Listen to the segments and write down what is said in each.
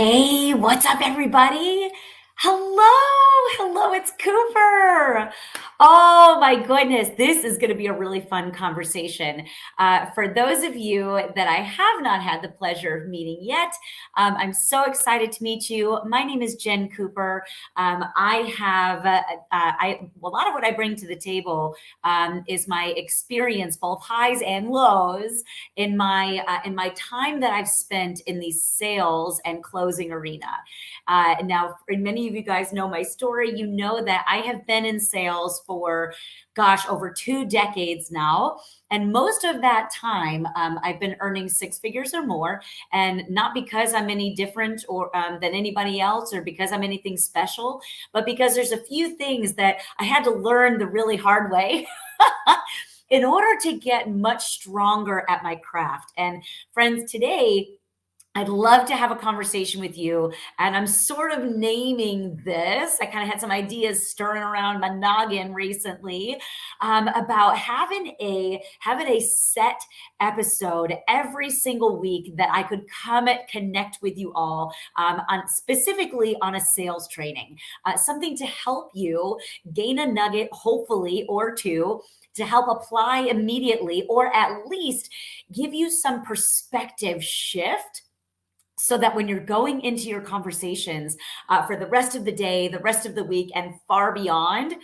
Hey, what's up, everybody? Hello, it's Cooper. Oh my goodness, this is going to be a really fun conversation. For those of you that I have not had the pleasure of meeting yet, I'm so excited to meet you. My name is Jen Cooper. I have a lot of what I bring to the table is my experience, both highs and lows, in my time that I've spent in the sales and closing arena. Now, many of you guys know my story. You know that I have been in sales for, gosh, over 2 decades now. And most of that time, I've been earning six figures or more. And not because I'm any different or than anybody else or because I'm anything special, but because there's a few things that I had to learn the really hard way. In order to get much stronger at my craft. And friends, today, I'd love to have a conversation with you. And I'm sort of naming this. I kind of had some ideas stirring around my noggin recently about having a set episode every single week that I could come and connect with you all on specifically on a sales training, something to help you gain a nugget, hopefully, or two to help apply immediately, or at least give you some perspective shift so that when you're going into your conversations for the rest of the day, the rest of the week, and far beyond,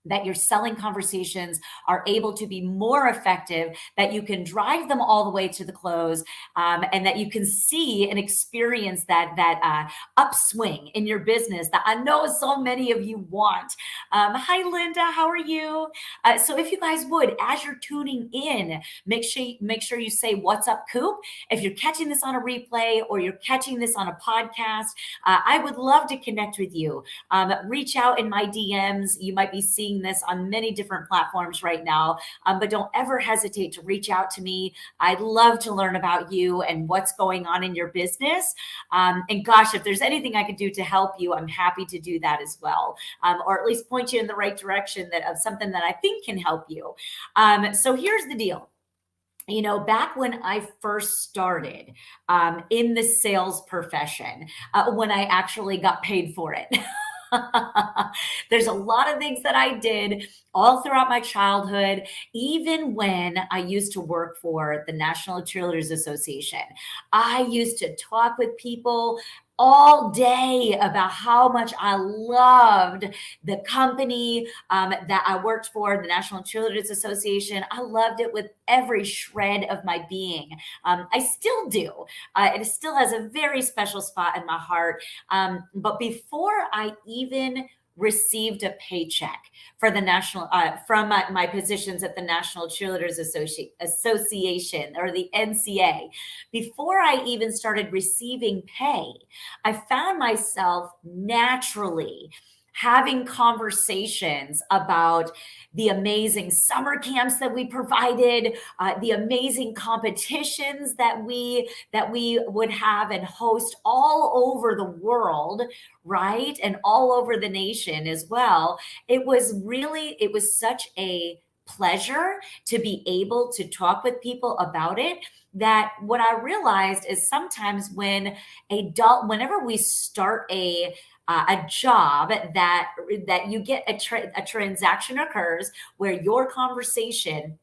that your selling conversations are able to be more effective, that you can drive them all the way to the close, and that you can see and experience that upswing in your business that I know so many of you want. Hi, Linda. How are you? So if you guys would, as you're tuning in, make sure you say, "What's up, Coop?" If you're catching this on a replay or you're catching this on a podcast, I would love to connect with you. Reach out in my DMs. You might be seeing this on many different platforms right now, but don't ever hesitate to reach out to me. I'd love to learn about you and what's going on in your business. And gosh, if there's anything I could do to help you, I'm happy to do that as well, or at least point you in the right direction of something that I think can help you. So here's the deal. Back when I first started in the sales profession, when I actually got paid for it. There's a lot of things that I did all throughout my childhood, even when I used to work for the National Cheerleaders Association. I used to talk with people all day about how much I loved the company that I worked for, the National Cheerleaders Association. I loved it with every shred of my being. I still do. It still has a very special spot in my heart. But before I even received a paycheck for the national from my positions at the National Cheerleaders Association, or the NCA, before I even started receiving pay, I found myself naturally having conversations about the amazing summer camps that we provided, the amazing competitions that we would have and host all over the world, right? And all over the nation as well. It was such a pleasure to be able to talk with people about it, that what I realized is sometimes whenever we start a job that you get a transaction occurs where your conversation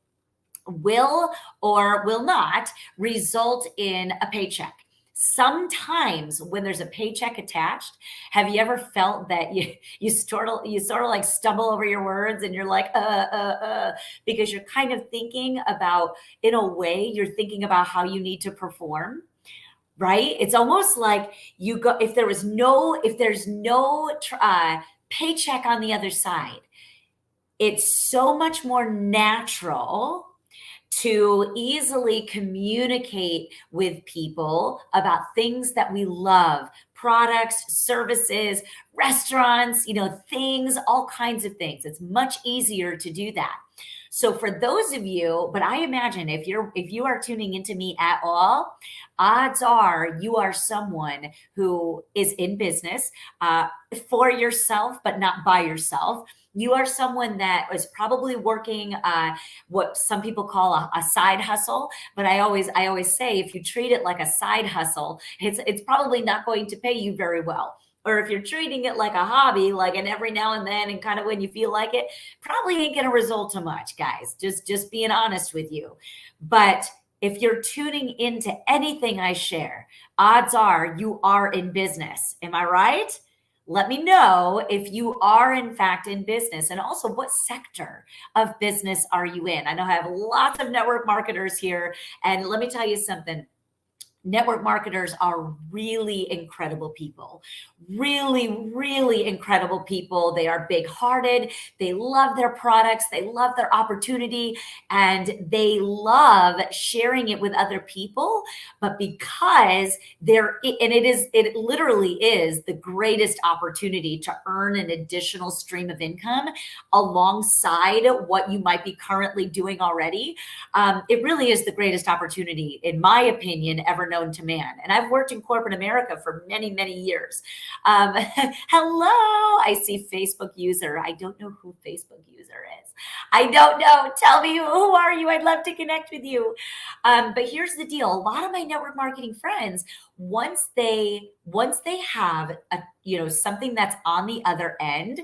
will or will not result in a paycheck. Sometimes when there's a paycheck attached, have you ever felt that you sort of like stumble over your words and you're like because you're kind of thinking about, in a way, you're thinking about how you need to perform, right? It's almost like you go, if there's no paycheck on the other side, it's so much more natural to easily communicate with people about things that we love, products, services, restaurants, things, all kinds of things. It's much easier to do that. So for those of you, but I imagine if you are tuning into me at all, odds are you are someone who is in business for yourself, but not by yourself. You are someone that is probably working what some people call a side hustle. But I always say, if you treat it like a side hustle, it's probably not going to pay you very well. Or if you're treating it like a hobby, like an every now and then and kind of when you feel like it, probably ain't going to result to much, guys. Just being honest with you. But if you're tuning into anything I share, odds are you are in business. Am I right? Let me know if you are in fact in business, and also what sector of business are you in? I know I have lots of network marketers here, and let me tell you something. Network marketers are really incredible people, really, really incredible people. They are big hearted. They love their products. They love their opportunity, and they love sharing it with other people. But because it literally is the greatest opportunity to earn an additional stream of income alongside what you might be currently doing already. It really is the greatest opportunity, in my opinion, ever known to man. And I've worked in corporate America for many, many years. Hello, I see Facebook user. I don't know who Facebook user is. I don't know. Tell me, who are you? I'd love to connect with you. But here's the deal. A lot of my network marketing friends, once they have something that's on the other end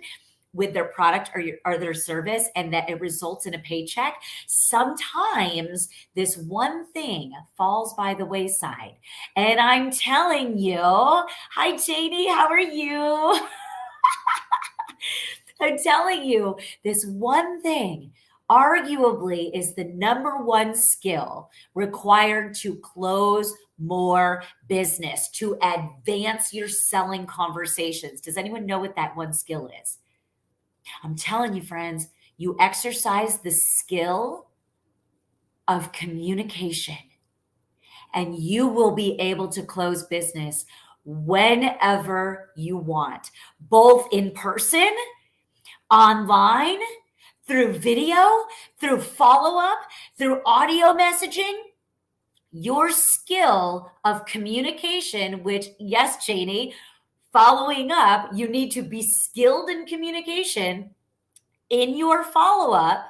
with their product or their service, and that it results in a paycheck, sometimes this one thing falls by the wayside. And I'm telling you, hi Janie, how are you? I'm telling you, this one thing arguably is the number one skill required to close more business, to advance your selling conversations. Does anyone know what that one skill is? I'm telling you, friends, you exercise the skill of communication, and you will be able to close business whenever you want, both in person, online, through video, through follow-up, through audio messaging. Your skill of communication, which, yes, Janie, following up, you need to be skilled in communication in your follow-up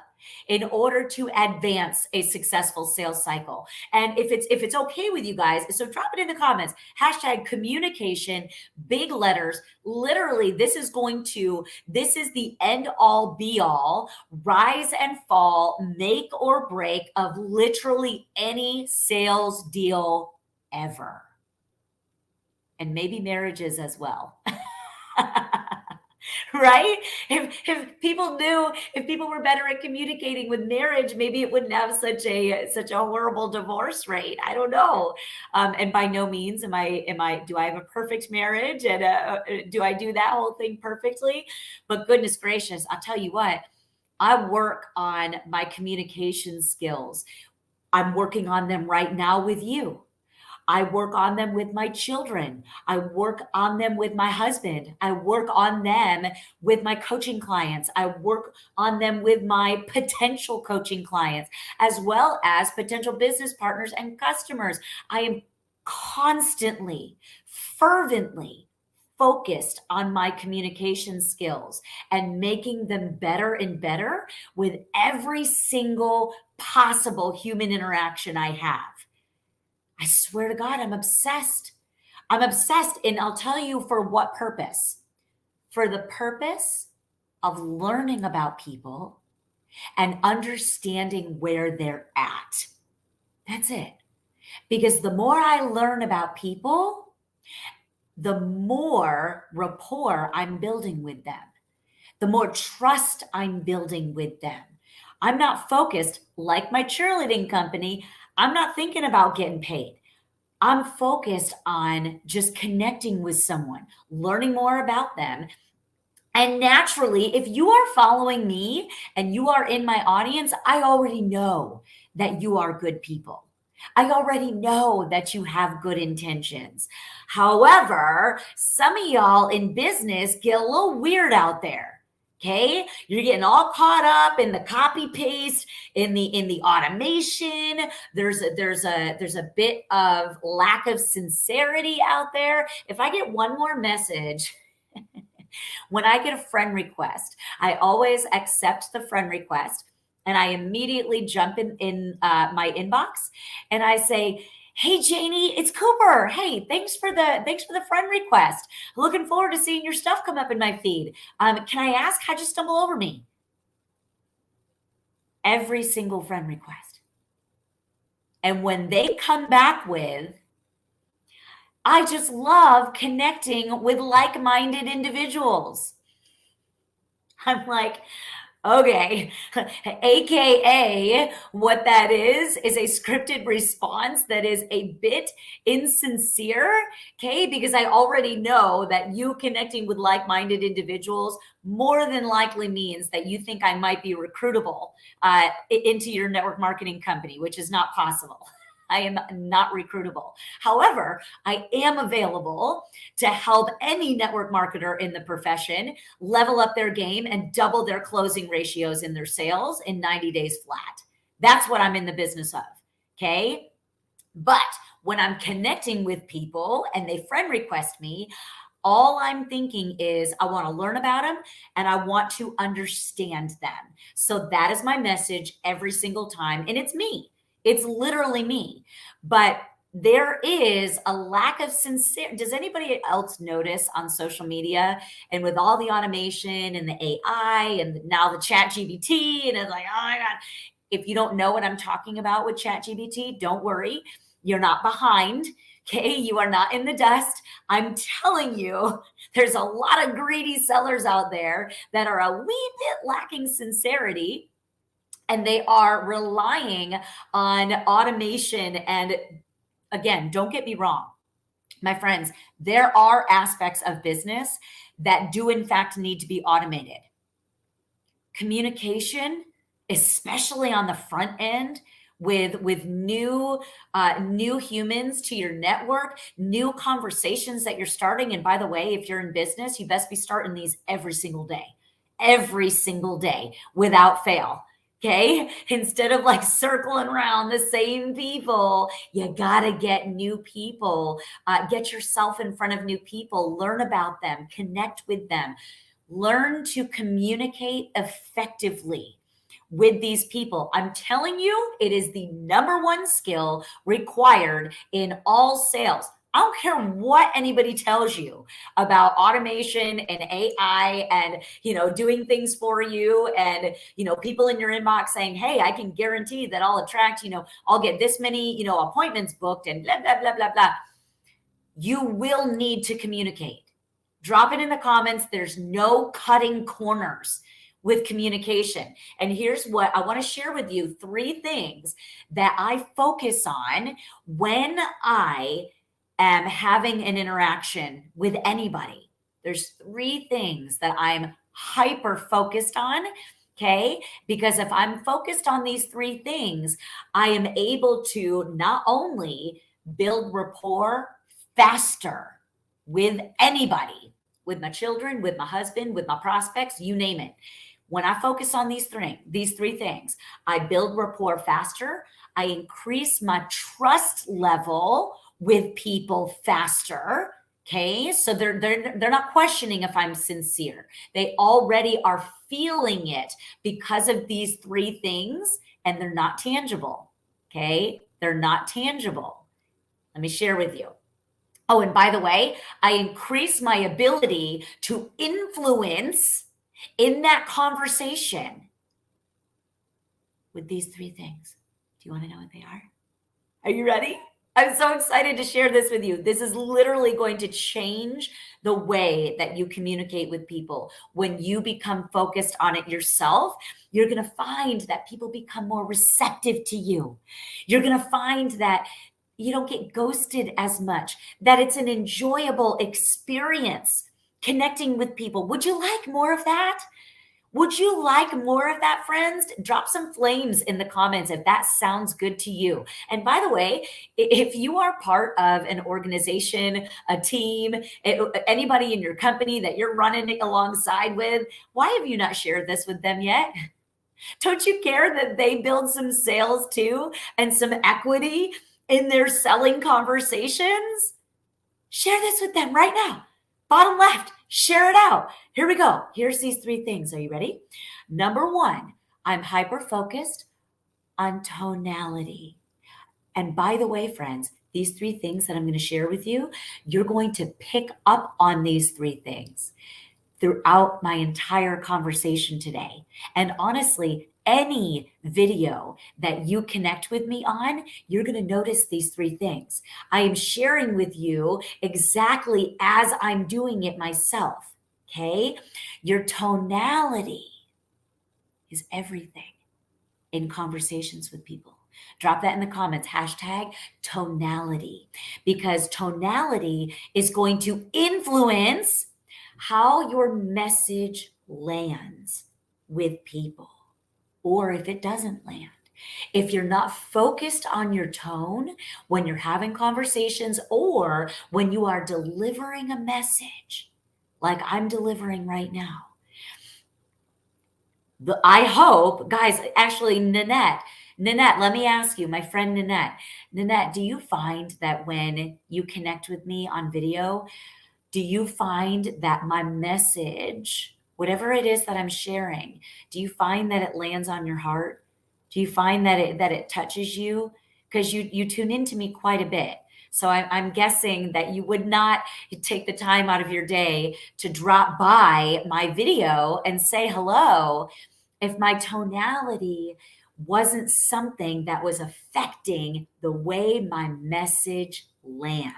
in order to advance a successful sales cycle. And if it's okay with you guys, so drop it in the comments. Hashtag communication, big letters. Literally, this is the end all be all, rise and fall, make or break of literally any sales deal ever. And maybe marriages as well. Right? If people were better at communicating with marriage, maybe it wouldn't have such a horrible divorce rate. I don't know. And by no means do I have a perfect marriage, and do I do that whole thing perfectly? But goodness gracious, I'll tell you what, I work on my communication skills. I'm working on them right now with you. I work on them with my children. I work on them with my husband. I work on them with my coaching clients. I work on them with my potential coaching clients, as well as potential business partners and customers. I am constantly, fervently focused on my communication skills and making them better and better with every single possible human interaction I have. I swear to God, I'm obsessed. I'm obsessed. And I'll tell you for what purpose. For the purpose of learning about people and understanding where they're at. That's it. Because the more I learn about people, the more rapport I'm building with them, the more trust I'm building with them. I'm not focused like my cheerleading company. I'm not thinking about getting paid. I'm focused on just connecting with someone, learning more about them. And naturally, if you are following me and you are in my audience, I already know that you are good people. I already know that you have good intentions. However, some of y'all in business get a little weird out there. Okay, you're getting all caught up in the copy paste, in the automation. There's a bit of lack of sincerity out there. If I get one more message, when I get a friend request, I always accept the friend request and I immediately jump in my inbox and I say, "Hey Janie, it's Cooper. Hey, thanks for the friend request. Looking forward to seeing your stuff come up in my feed. Can I ask how'd you stumble over me?" Every single friend request. And when they come back with, "I just love connecting with like-minded individuals," I'm like, okay. AKA, what that is a scripted response that is a bit insincere. Okay. Because I already know that you connecting with like minded individuals more than likely means that you think I might be recruitable into your network marketing company, which is not possible. I am not recruitable. However, I am available to help any network marketer in the profession level up their game and double their closing ratios in their sales in 90 days flat. That's what I'm in the business of. Okay. But when I'm connecting with people and they friend request me, all I'm thinking is I want to learn about them and I want to understand them. So that is my message every single time. And it's me. It's literally me. But there is a lack of sincere. Does anybody else notice on social media and with all the automation and the AI and now the chat GBT and it's like, oh my God, if you don't know what I'm talking about with chat GBT, don't worry. You're not behind. Okay. You are not in the dust. I'm telling you, there's a lot of greedy sellers out there that are a wee bit lacking sincerity. And they are relying on automation. And again, don't get me wrong, my friends, there are aspects of business that do in fact need to be automated. Communication, especially on the front end, with new humans to your network, new conversations that you're starting. And by the way, if you're in business, you best be starting these every single day without fail. Okay. Instead of like circling around the same people, you got to get new people, get yourself in front of new people, learn about them, connect with them, learn to communicate effectively with these people. I'm telling you, it is the number one skill required in all sales. I don't care what anybody tells you about automation and AI and, doing things for you and, people in your inbox saying, "Hey, I can guarantee that I'll attract, I'll get this many, appointments booked and blah, blah, blah, blah, blah." You will need to communicate. Drop it in the comments. There's no cutting corners with communication. And here's what I want to share with you: 3 things that I focus on when I am having an interaction with anybody. There's 3 things that I'm hyper focused on. Okay. Because if I'm focused on these 3 things, I am able to not only build rapport faster with anybody, with my children, with my husband, with my prospects, you name it. When I focus on these 3 things, I build rapport faster. I increase my trust level with people faster. Okay. So they're not questioning if I'm sincere. They already are feeling it because of these 3 things, and they're not tangible. Okay. They're not tangible. Let me share with you. Oh, and by the way, I increase my ability to influence in that conversation with these 3 things. Do you want to know what they are? Are you ready? I'm so excited to share this with you. This is literally going to change the way that you communicate with people. When you become focused on it yourself, you're going to find that people become more receptive to you. You're going to find that you don't get ghosted as much, that it's an enjoyable experience connecting with people. Would you like more of that? Would you like more of that, friends? Drop some flames in the comments if that sounds good to you. And by the way, if you are part of an organization, a team, anybody in your company that you're running alongside with, why have you not shared this with them yet? Don't you care that they build some sales too and some equity in their selling conversations? Share this with them right now. Bottom left, share it out. Here we go. Here's these 3 things. Are you ready? Number 1, I'm hyper focused on tonality. And by the way, friends, these 3 things that I'm going to share with you, you're going to pick up on these 3 things throughout my entire conversation today. And honestly, any video that you connect with me on, you're going to notice these 3 things. I am sharing with you exactly as I'm doing it myself. Okay? Your tonality is everything in conversations with people. Drop that in the comments, hashtag tonality, because tonality is going to influence how your message lands with people, or if it doesn't land. If you're not focused on your tone when you're having conversations or when you are delivering a message like I'm delivering right now, I hope, guys, actually, Nanette, let me ask you, my friend Nanette, do you find that when you connect with me on video, do you find that my message, whatever it is that I'm sharing, do you find that it lands on your heart? Do you find that it touches you? Because you tune into me quite a bit. So I'm guessing that you would not take the time out of your day to drop by my video and say hello if my tonality wasn't something that was affecting the way my message lands.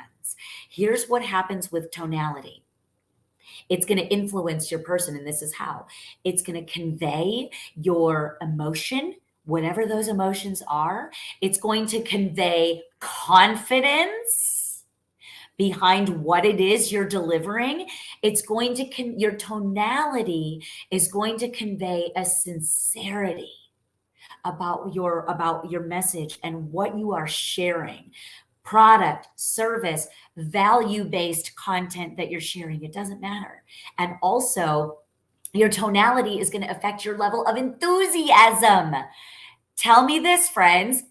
Here's what happens with tonality. It's going to influence your person, and this is how. It's going to convey your emotion, whatever those emotions are. It's going to convey confidence behind what it is you're delivering. It's going to your tonality is going to convey a sincerity about your message and what you are sharing. Product, service, value-based content that you're sharing, it doesn't matter. And also, your tonality is going to affect your level of enthusiasm. Tell me this, friends,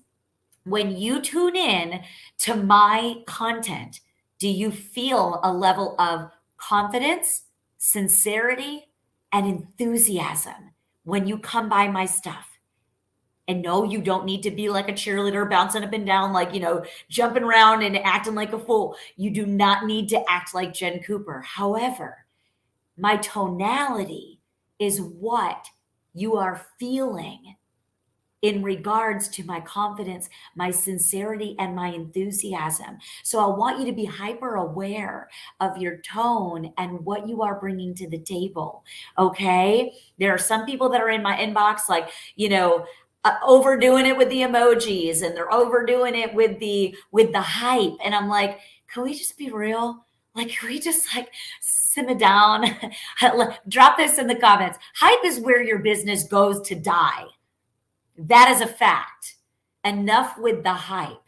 when you tune in to my content, do you feel a level of confidence, sincerity, and enthusiasm when you come by my stuff? And no, you don't need to be like a cheerleader, bouncing up and down, like, jumping around and acting like a fool. You do not need to act like Jen Cooper. However, my tonality is what you are feeling in regards to my confidence, my sincerity, and my enthusiasm. So I want you to be hyper aware of your tone and what you are bringing to the table. Okay. There are some people that are in my inbox, like, overdoing it with the emojis, and they're overdoing it with the hype. And I'm like, can we just be real? Like, can we just simmer down? Drop this in the comments. Hype is where your business goes to die. That is a fact. Enough with the hype.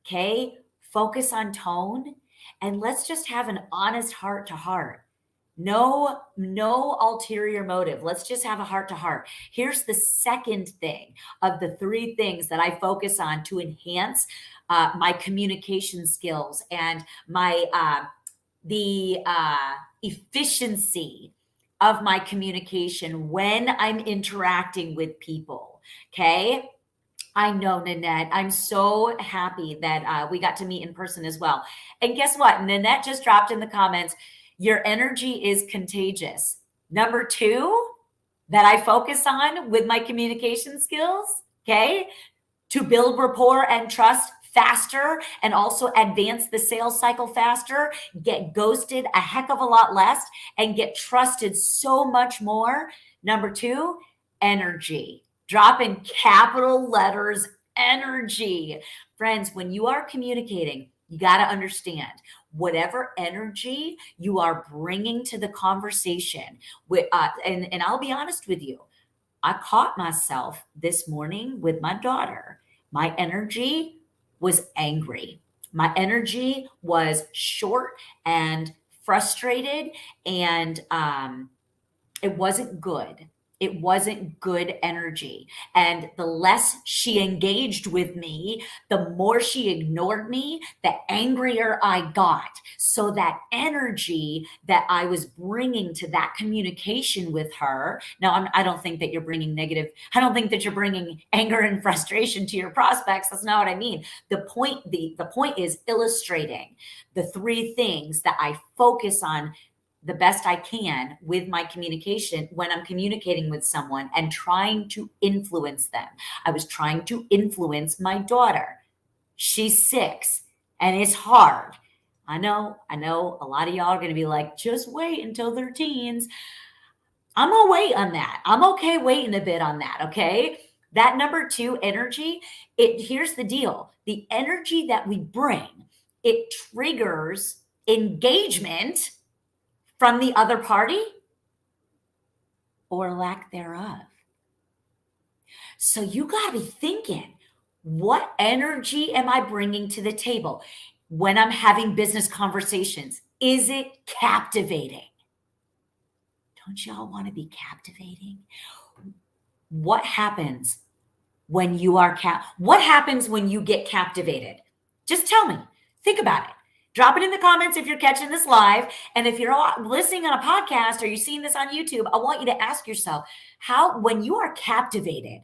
Okay. Focus on tone, and let's just have an honest heart to heart. No ulterior motive. Let's just have a heart to heart. Here's the second thing of the 3 things that I focus on to enhance my communication skills and my the efficiency of my communication when I'm interacting with people. Okay. I know, Nanette. I'm so happy that we got to meet in person as well. And guess what? Nanette just dropped in the comments, your energy is contagious. Number 2 that I focus on with my communication skills, okay, to build rapport and trust faster and also advance the sales cycle faster, get ghosted a heck of a lot less, and get trusted so much more. Number 2, energy. Drop in capital letters, energy. Friends, when you are communicating, You got to understand whatever energy you are bringing to the conversation. And I'll be honest with you, I caught myself this morning with my daughter. My energy was angry. My energy was short and frustrated, and it wasn't good. It wasn't good energy. And the less she engaged with me, the more she ignored me, the angrier I got. So that energy that I was bringing to that communication with her. Now, I don't think that you're bringing negative. I don't think that you're bringing anger and frustration to your prospects. That's not what I mean. The point is illustrating the three things that I focus on the best I can with my communication when I'm communicating with someone and trying to influence them. I was trying to influence my daughter. She's 6 and it's hard. I know a lot of y'all are going to be like, just wait until they're teens. I'm going to wait on that. I'm okay waiting a bit on that. Okay. That number 2 energy, here's the deal. The energy that we bring, it triggers engagement from the other party or lack thereof. So you got to be thinking, what energy am I bringing to the table when I'm having business conversations? Is it captivating? Don't y'all want to be captivating? What happens when you are what happens when you get captivated? Just tell me. Think about it. Drop it in the comments if you're catching this live. And if you're listening on a podcast or you're seeing this on YouTube, I want you to ask yourself, when you are captivated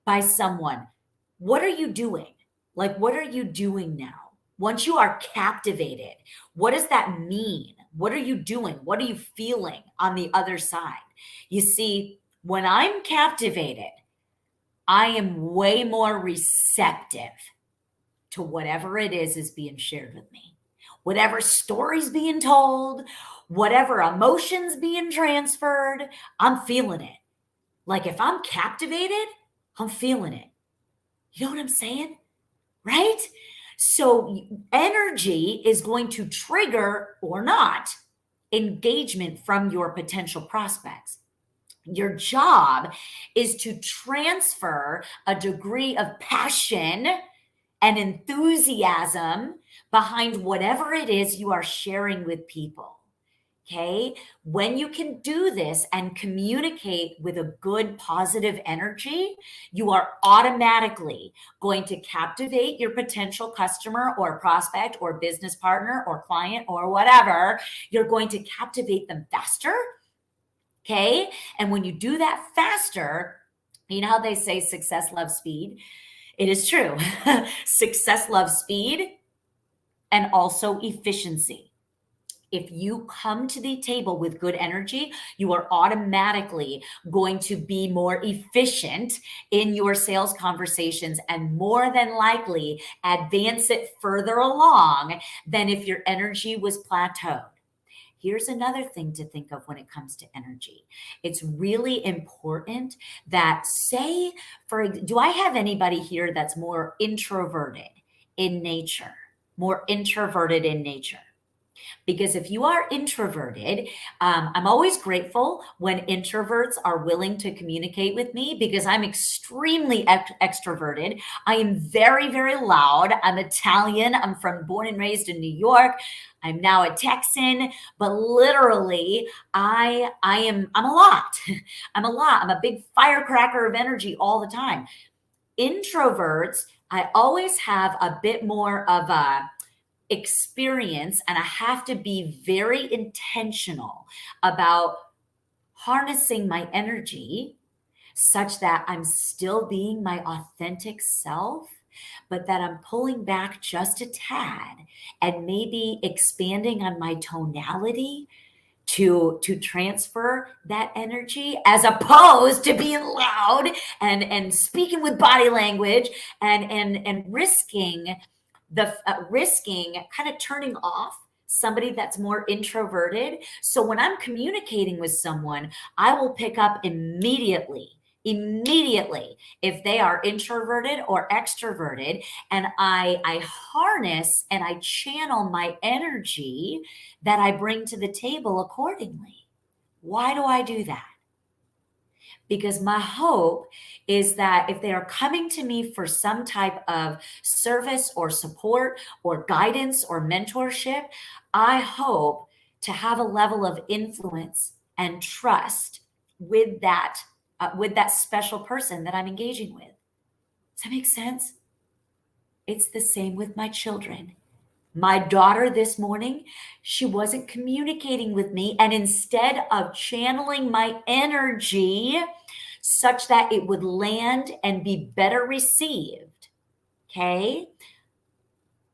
by someone, what are you doing? Like, what are you doing now? Once you are captivated, what does that mean? What are you doing? What are you feeling on the other side? You see, when I'm captivated, I am way more receptive to whatever it is being shared with me. Whatever stories being told, whatever emotions being transferred, I'm feeling it. Like if I'm captivated, I'm feeling it. You know what I'm saying? Right? So energy is going to trigger or not engagement from your potential prospects. Your job is to transfer a degree of passion and enthusiasm behind whatever it is you are sharing with people. Okay. When you can do this and communicate with a good, positive energy, you are automatically going to captivate your potential customer or prospect or business partner or client or whatever. You're going to captivate them faster. Okay. And when you do that faster, you know how they say success loves speed? It is true. Success loves speed and also efficiency. If you come to the table with good energy, you are automatically going to be more efficient in your sales conversations and more than likely advance it further along than if your energy was plateaued. Here's another thing to think of when it comes to energy. It's really important that do I have anybody here that's more introverted in nature? More introverted in nature? Because if you are introverted, I'm always grateful when introverts are willing to communicate with me because I'm extremely extroverted. I am very, very loud. I'm Italian. I'm born and raised in New York. I'm now a Texan, but literally I'm a lot. I'm a lot. I'm a big firecracker of energy all the time. Introverts, I always have a bit more of a experience, and I have to be very intentional about harnessing my energy such that I'm still being my authentic self, but that I'm pulling back just a tad and maybe expanding on my tonality to transfer that energy, as opposed to being loud and speaking with body language and risking kind of turning off somebody that's more introverted. So when I'm communicating with someone, I will pick up immediately immediately if they are introverted or extroverted, and I harness and I channel my energy that I bring to the table accordingly. Why do I do that? Because my hope is that if they are coming to me for some type of service or support or guidance or mentorship, I hope to have a level of influence and trust with that special person that I'm engaging with. Does that make sense? It's the same with my children. My daughter this morning, she wasn't communicating with me. And instead of channeling my energy such that it would land and be better received, okay,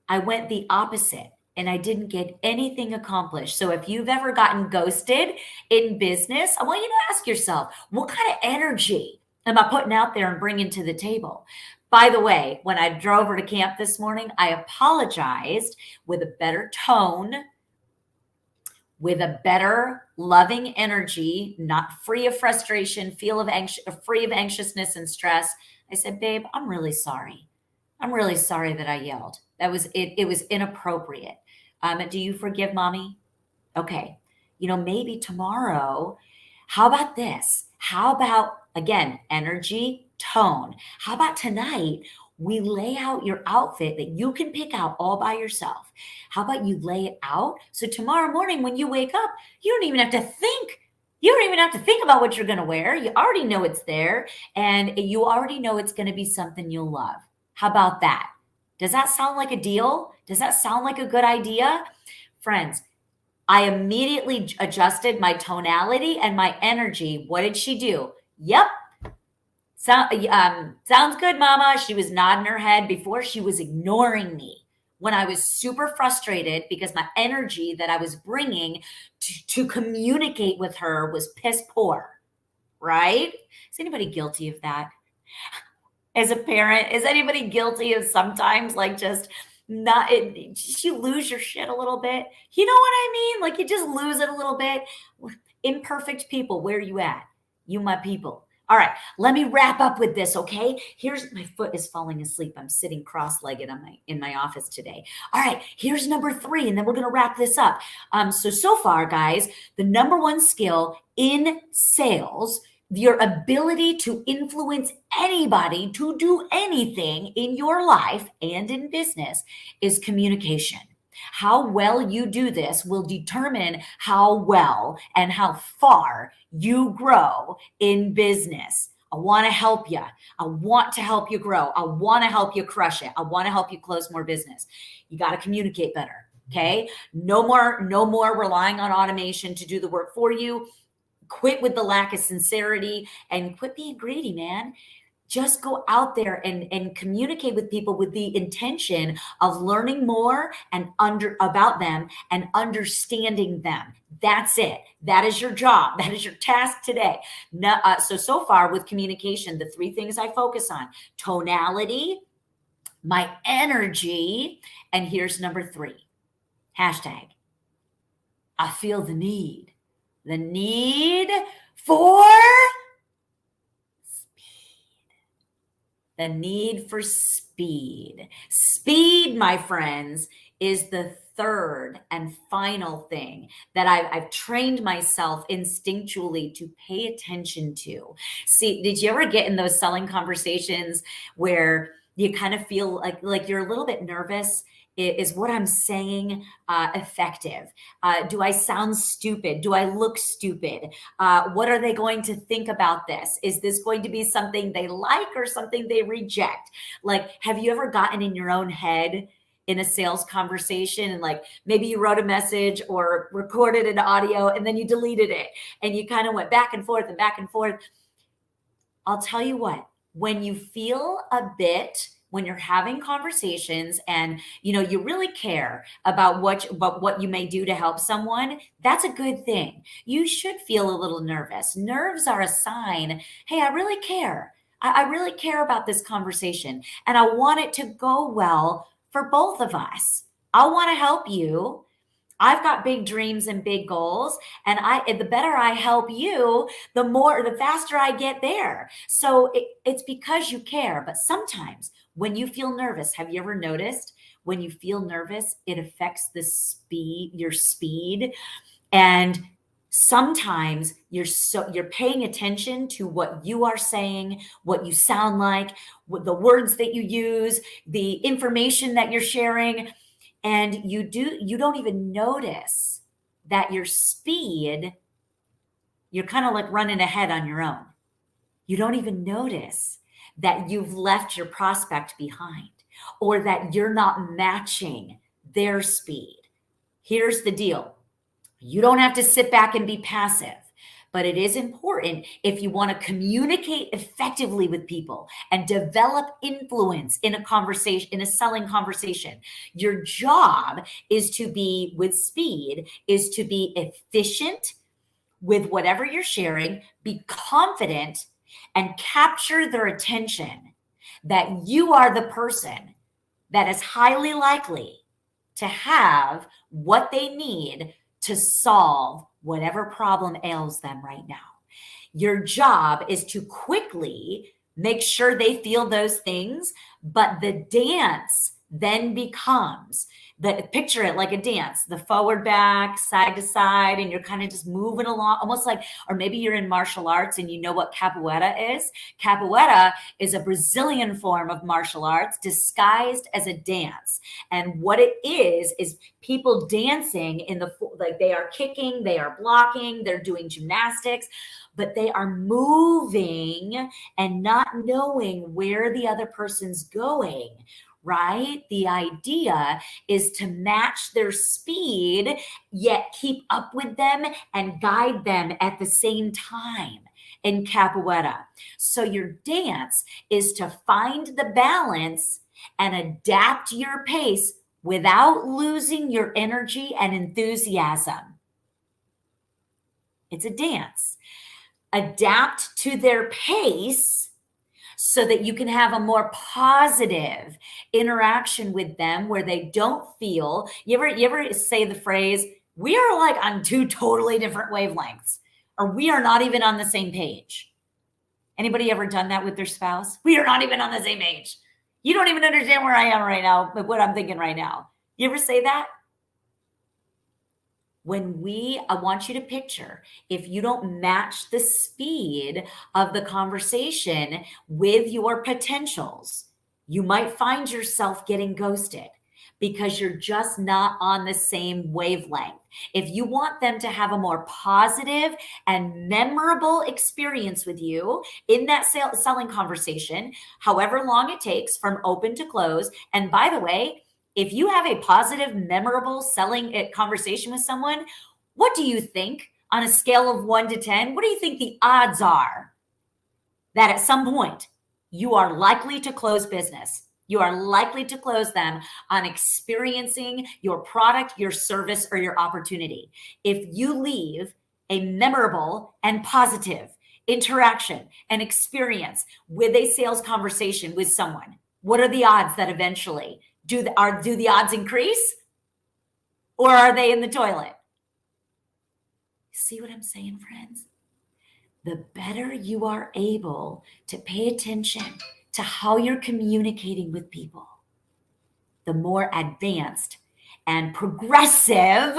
I went the opposite and I didn't get anything accomplished. So if you've ever gotten ghosted in business, I want you to ask yourself, what kind of energy am I putting out there and bringing to the table? By the way, when I drove her to camp this morning, I apologized with a better tone, with a better loving energy, not free of frustration, free of anxiousness and stress. I said, babe, I'm really sorry. I'm really sorry that I yelled. That was it. It was inappropriate. Do you forgive mommy? Okay. Maybe tomorrow, how about this? How about, again, energy, tone? How about tonight we lay out your outfit that you can pick out all by yourself? How about you lay it out so tomorrow morning when you wake up, you don't even have to think. You don't even have to think about what you're going to wear. You already know it's there, and you already know it's going to be something you'll love. How about that? Does that sound like a deal? Does that sound like a good idea? Friends, I immediately adjusted my tonality and my energy. What did she do? Yep. Sounds good, mama. She was nodding her head. Before, she was ignoring me when I was super frustrated because my energy that I was bringing to communicate with her was piss poor, right? Is anybody guilty of that? As a parent, is anybody guilty of sometimes like just not you lose your shit a little bit? You know what I mean? Like you just lose it a little bit. Imperfect people, where are you at? You my people. All right, let me wrap up with this, okay? Here's my foot is falling asleep. I'm sitting cross-legged in my office today. All right, here's number 3, and then we're gonna wrap this up. So far, guys, the number 1 skill in sales, your ability to influence anybody to do anything in your life and in business, is communication. How well you do this will determine how well and how far you grow in business. I want to help you. I want to help you grow. I want to help you crush it. I want to help you close more business. You got to communicate better. Okay. No more relying on automation to do the work for you. Quit with the lack of sincerity and quit being greedy, man. Just go out there and communicate with people with the intention of learning more and about them and understanding them. That's it. That is your job. That is your task today. Now, so far with communication, the 3 things I focus on: tonality, my energy, and here's number 3. Hashtag, I feel the need. The need for the need for speed. Speed, my friends, is the 3rd and final thing that I've trained myself instinctually to pay attention to. See, did you ever get in those selling conversations where you kind of feel like you're a little bit nervous? Is what I'm saying effective? Do I sound stupid? Do I look stupid? What are they going to think about this? Is this going to be something they like or something they reject? Like, have you ever gotten in your own head in a sales conversation and like maybe you wrote a message or recorded an audio and then you deleted it and you kind of went back and forth and back and forth? I'll tell you what, when you feel a bit, when you're having conversations and you really care about what you may do to help someone, that's a good thing. You should feel a little nervous. Nerves are a sign, hey, I really care. I really care about this conversation and I want it to go well for both of us. I want to help you. I've got big dreams and big goals, and the better I help you, the faster I get there. So it's because you care. But sometimes when you feel nervous, have you ever noticed when you feel nervous, it affects your speed? And sometimes you're paying attention to what you are saying, what you sound like, the words that you use, the information that you're sharing, and you don't even notice that your speed, you're kind of like running ahead on your own. You don't even notice that you've left your prospect behind, or that you're not matching their speed. Here's the deal: you don't have to sit back and be passive, but it is important if you want to communicate effectively with people and develop influence in a conversation, in a selling conversation. Your job is to be, with speed, is to be efficient with whatever you're sharing, be confident, and capture their attention that you are the person that is highly likely to have what they need to solve whatever problem ails them right now. Your job is to quickly make sure they feel those things, but the dance then becomes, picture it like a dance, the forward, back, side to side, and you're kind of just moving along, almost like, or maybe you're in martial arts and you know what capoeira is. Capoeira is a Brazilian form of martial arts disguised as a dance. And what it is people dancing like they are kicking, they are blocking, they're doing gymnastics, but they are moving and not knowing where the other person's going. Right? The idea is to match their speed, yet keep up with them and guide them at the same time in capoeira. So your dance is to find the balance and adapt your pace without losing your energy and enthusiasm. It's a dance. Adapt to their pace so that you can have a more positive interaction with them where they don't feel, you ever say the phrase, we are like on two totally different wavelengths, or we are not even on the same page. Anybody ever done that with their spouse? We are not even on the same page. You don't even understand where I am right now, but what I'm thinking right now. You ever say that? I want you to picture, if you don't match the speed of the conversation with your potentials, you might find yourself getting ghosted because you're just not on the same wavelength. If you want them to have a more positive and memorable experience with you in that selling conversation, however long it takes from open to close, and by the way, if you have a positive, memorable selling conversation with someone, what do you think on a scale of 1 to 10? What do you think the odds are that at some point you are likely to close business? You are likely to close them on experiencing your product, your service, or your opportunity. If you leave a memorable and positive interaction and experience with a sales conversation with someone, what are the odds that eventually do the odds increase, or are they in the toilet? See what I'm saying, friends? The better you are able to pay attention to how you're communicating with people, the more advanced and progressive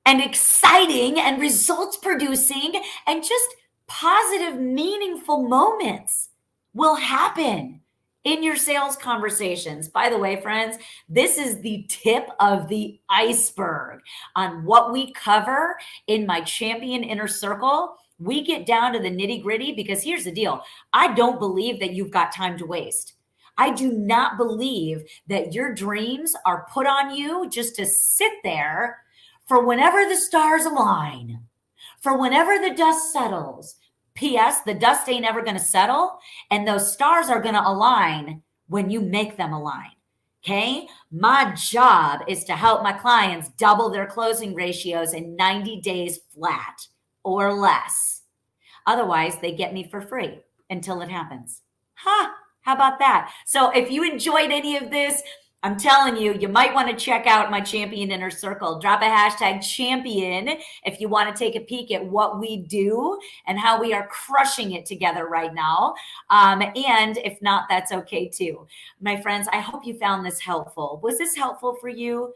and exciting and results producing and just positive, meaningful moments will happen in your sales conversations. By the way, friends, this is the tip of the iceberg on what we cover in my Champion Inner Circle. We get down to the nitty gritty because here's the deal. I don't believe that you've got time to waste. I do not believe that your dreams are put on you just to sit there for whenever the stars align, for whenever the dust settles. P.S. The dust ain't ever going to settle, and those stars are going to align when you make them align. Okay? My job is to help my clients double their closing ratios in 90 days flat or less. Otherwise, they get me for free until it happens. How about that? So if you enjoyed any of this, I'm telling you, you might want to check out my champion inner circle. Drop a hashtag champion if you want to take a peek at what we do and how we are crushing it together right now. And if not, that's okay too. My friends, I hope you found this helpful. Was this helpful for you?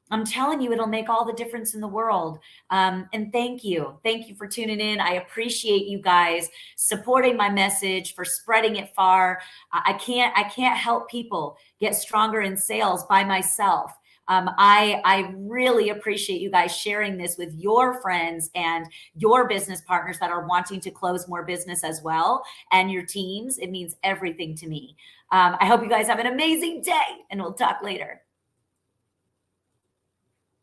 I'm telling you, it'll make all the difference in the world. And thank you. Thank you for tuning in. I appreciate you guys supporting my message, for spreading it far. I can't help people get stronger in sales by myself. I really appreciate you guys sharing this with your friends and your business partners that are wanting to close more business as well, and your teams. It means everything to me. I hope you guys have an amazing day, and we'll talk later.